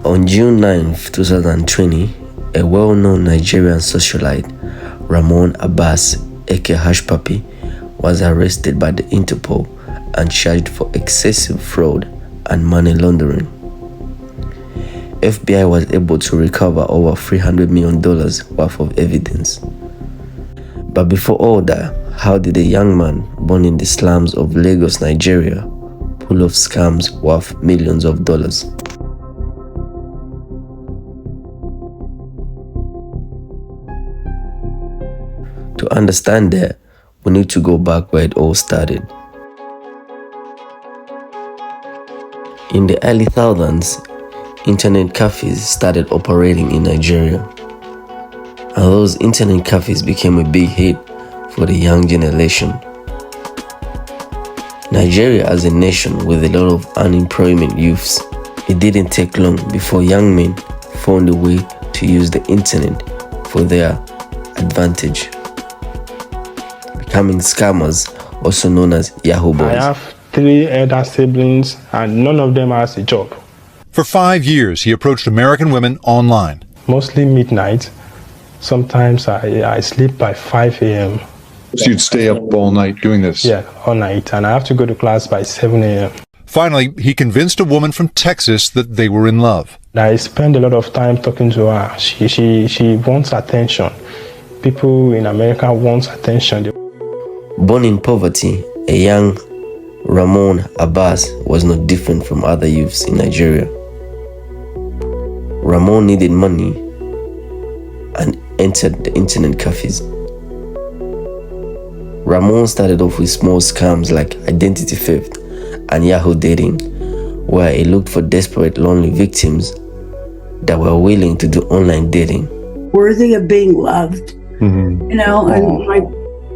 On June 9, 2020, a well-known Nigerian socialite, Ramon Abbas, aka Hushpuppi, was arrested by the Interpol and charged for excessive fraud and money laundering. FBI was able to recover over $300 million worth of evidence. But before all that, how did a young man born in the slums of Lagos, Nigeria, pull off scams worth millions of dollars? To understand that, we need to go back where it all started. In the early thousands, internet cafes started operating in Nigeria. And those internet cafes became a big hit for the young generation. Nigeria as a nation with a lot of unemployment youths, it didn't take long before young men found a way to use the internet for their advantage, becoming scammers, also known as Yahoo boys. I have 3 elder siblings and none of them has a job. For 5 years, he approached American women online. Mostly midnight. Sometimes I sleep by 5 a.m. So you'd stay up all night doing this? Yeah, all night. And I have to go to class by 7 a.m. Finally, he convinced a woman from Texas that they were in love. I spend a lot of time talking to her. She wants attention. People in America want attention. Born in poverty, a young Ramon Abbas was no different from other youths in Nigeria. Ramon needed money and entered the internet cafes. Ramon started off with small scams like identity theft and Yahoo dating, where he looked for desperate, lonely victims that were willing to do online dating. Worthy of being loved, and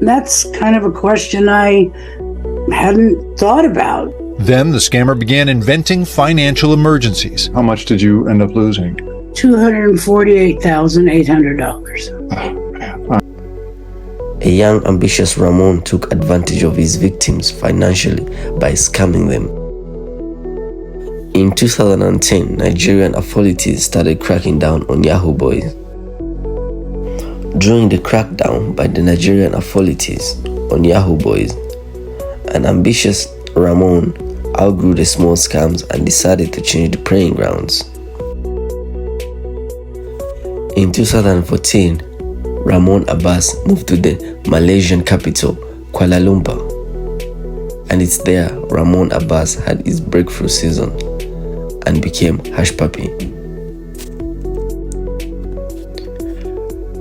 that's kind of a question I hadn't thought about. Then the scammer began inventing financial emergencies. How much did you end up losing? $248,800. A young, ambitious Ramon took advantage of his victims financially by scamming them. In 2010, Nigerian authorities started cracking down on Yahoo boys. During the crackdown by the Nigerian authorities on Yahoo boys, an ambitious Ramon outgrew the small scams and decided to change the playing grounds. In 2014, Ramon Abbas moved to the Malaysian capital, Kuala Lumpur. And it's there Ramon Abbas had his breakthrough season and became Hushpuppi.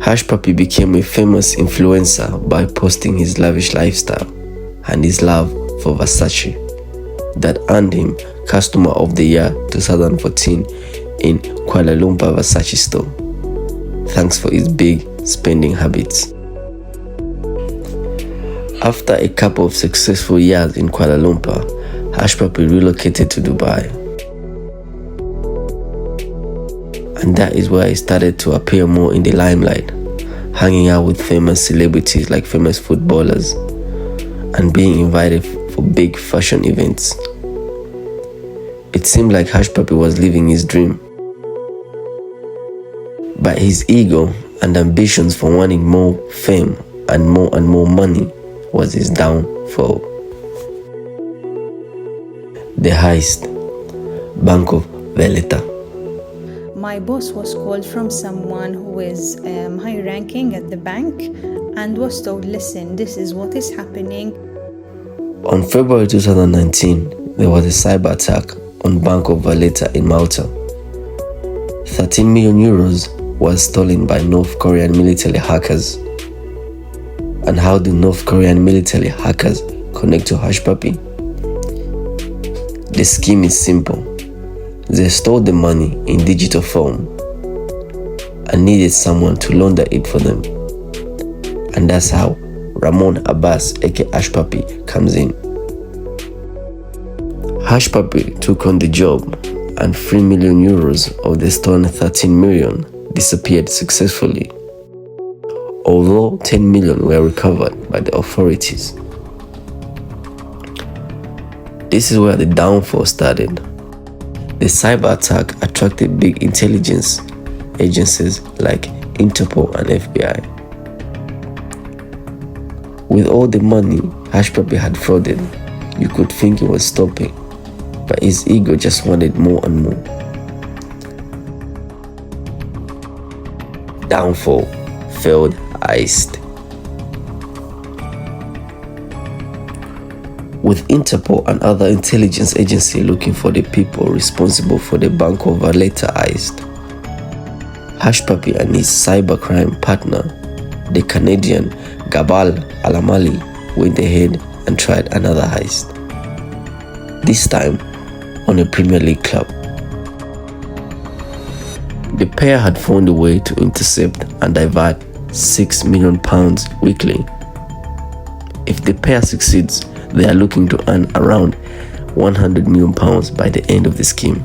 Hushpuppi became a famous influencer by posting his lavish lifestyle and his love for Versace that earned him Customer of the Year 2014 in Kuala Lumpur Versace store, thanks for his big spending habits. After a couple of successful years in Kuala Lumpur, Hushpuppi relocated to Dubai. And that is where he started to appear more in the limelight, hanging out with famous celebrities like famous footballers and being invited for big fashion events. It seemed like Hushpuppi was living his dream. But his ego and ambitions for wanting more fame and more money was his downfall. The heist, Bank of Valletta. My boss was called from someone who is high ranking at the bank and was told, listen, this is what is happening. On February 2019, there was a cyber attack on Bank of Valletta in Malta. 13 million euros was stolen by North Korean military hackers. And how do North Korean military hackers connect to Hushpuppi? The scheme is simple. They stole the money in digital form and needed someone to launder it for them. And that's how Ramon Abbas, aka Hushpuppi, comes in. Hushpuppi took on the job and 3 million euros of the stolen 13 million disappeared successfully, although 10 million were recovered by the authorities. This is where the downfall started. The cyber attack attracted big intelligence agencies like Interpol and FBI. With all the money Hushpuppi had frauded, you could think he was stopping, but his ego just wanted more and more. Downfall, failed heist. With Interpol and other intelligence agencies looking for the people responsible for the Bank of Valletta heist, Hushpuppi and his cybercrime partner, the Canadian Gabal Alamali, went ahead and tried another heist, this time on a Premier League club. The pair had found a way to intercept and divert £6 million weekly. If the pair succeeds, they are looking to earn around £100 million by the end of the scheme.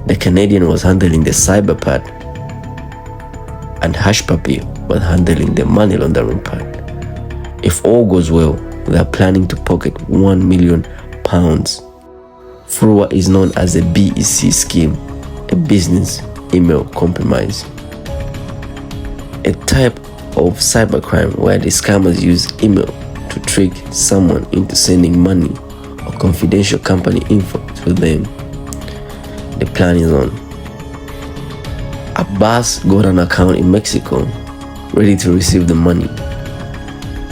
The Canadian was handling the cyber part, and Hushpuppi was handling the money laundering part. If all goes well, they are planning to pocket £1 million through what is known as a BEC scheme, a business email compromise. A type of cybercrime where the scammers use email to trick someone into sending money or confidential company info to them. The plan is on. Abbas got an account in Mexico, ready to receive the money,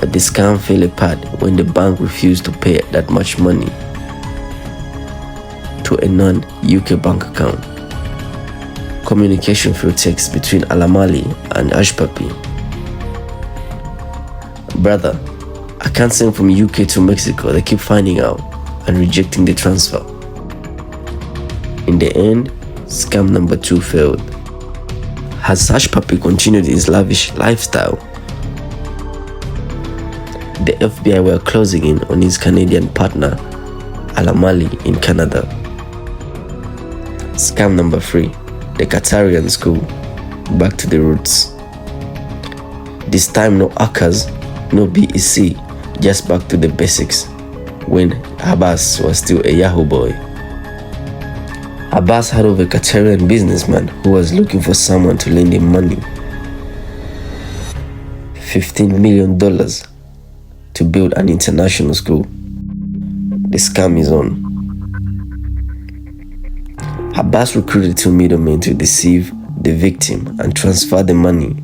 but the scam fell apart when the bank refused to pay that much money to a non-UK bank account. Communication through text between Alamali and Hushpuppi. Brother, I can't send from UK to Mexico. They keep finding out and rejecting the transfer. In the end, scam number 2 failed. As Hushpuppi continued his lavish lifestyle, the FBI were closing in on his Canadian partner, Alamali, in Canada. Scam number 3, the Qatarian school, back to the roots. This time no hackers, no BEC, just back to the basics, when Abbas was still a Yahoo boy. Abbas heard of a Qatarian businessman who was looking for someone to lend him money, $15 million, to build an international school. The scam is on. Abbas recruited 2 middlemen to deceive the victim and transfer the money.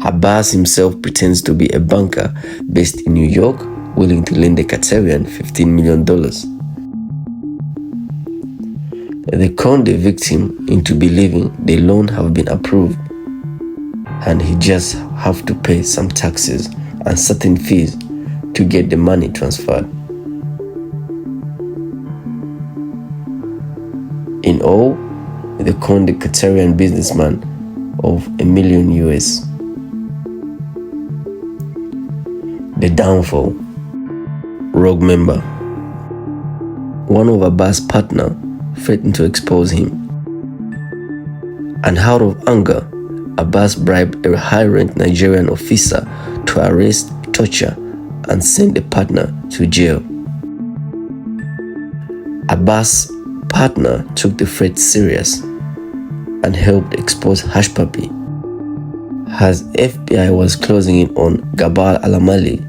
Abbas himself pretends to be a banker based in New York, willing to lend the Qatarian $15 million. They conned the victim into believing the loan have been approved, and he just have to pay some taxes and certain fees to get the money transferred. In all, they conned the Qatarian businessman of $1 million US. The downfall. Rogue member. One of Abbas' partner threatened to expose him, and out of anger, Abbas bribed a high-ranked Nigerian officer to arrest, torture, and send the partner to jail. Abbas' partner took the threat serious and helped expose Hushpuppi. As FBI was closing in on Gabal Alamali,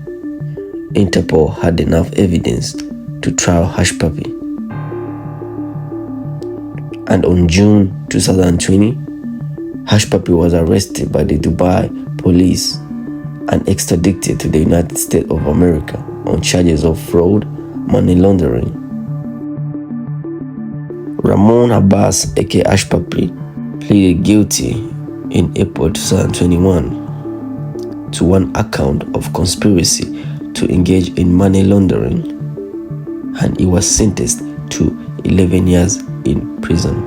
Interpol had enough evidence to trial Hushpuppi. And on June 2020, Hushpuppi was arrested by the Dubai police and extradited to the United States of America on charges of fraud, money laundering. Ramon Abbas, aka Hushpuppi, pleaded guilty in April 2021 to one account of conspiracy to engage in money laundering, and he was sentenced to 11 years in prison.